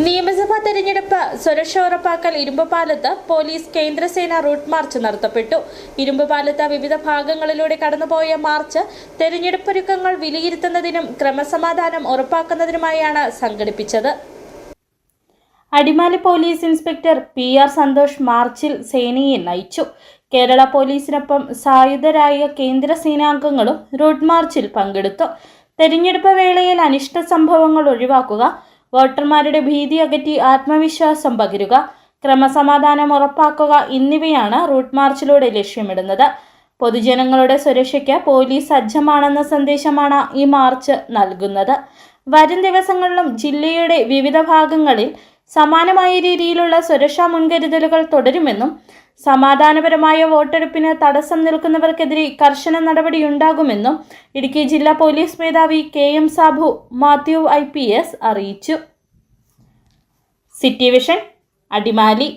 നിയമസഭാ തെരഞ്ഞെടുപ്പ് സുരക്ഷ ഉറപ്പാക്കൽ ഇരുമ്പുപാലത്ത് പോലീസ് കേന്ദ്രസേന റൂട്ട് മാർച്ച് നടത്തപ്പെട്ടു. ഇരുമ്പുപാലത്ത് വിവിധ ഭാഗങ്ങളിലൂടെ കടന്നുപോയ മാർച്ച് തെരഞ്ഞെടുപ്പൊരുക്കങ്ങൾ വിലയിരുത്തുന്നതിനും ക്രമസമാധാനം ഉറപ്പാക്കുന്നതിനുമായാണ് സംഘടിപ്പിച്ചത്. Adimali police inspector PR Santhosh മാർച്ചിൽ സേനയെ നയിച്ചു. കേരള പോലീസിനൊപ്പം സായുധരായ കേന്ദ്രസേനാംഗങ്ങളും റൂട്ട് മാർച്ചിൽ പങ്കെടുത്തു. തെരഞ്ഞെടുപ്പ് വേളയിൽ അനിഷ്ട സംഭവങ്ങൾ ഒഴിവാക്കുക, വോട്ടർമാരുടെ ഭീതി അകറ്റി ആത്മവിശ്വാസം പകരുക, ക്രമസമാധാനം ഉറപ്പാക്കുക എന്നിവയാണ് റൂട്ട് മാർച്ചിലൂടെ ലക്ഷ്യമിടുന്നത്. പൊതുജനങ്ങളുടെ സുരക്ഷയ്ക്ക് പോലീസ് സജ്ജമാണെന്ന സന്ദേശമാണ് ഈ മാർച്ച് നൽകുന്നത്. വരും ദിവസങ്ങളിലും ജില്ലയുടെ വിവിധ ഭാഗങ്ങളിൽ സമാനമായ രീതിയിലുള്ള സുരക്ഷാ മുൻകരുതലുകൾ തുടരുമെന്നും സമാധാനപരമായ വോട്ടെടുപ്പിന് തടസ്സം നിൽക്കുന്നവർക്കെതിരെ കർശന നടപടിയുണ്ടാകുമെന്നും ഇടുക്കി ജില്ലാ പോലീസ് മേധാവി KM സാബു മാത്യു IPS അറിയിച്ചു. City vision, Adimali.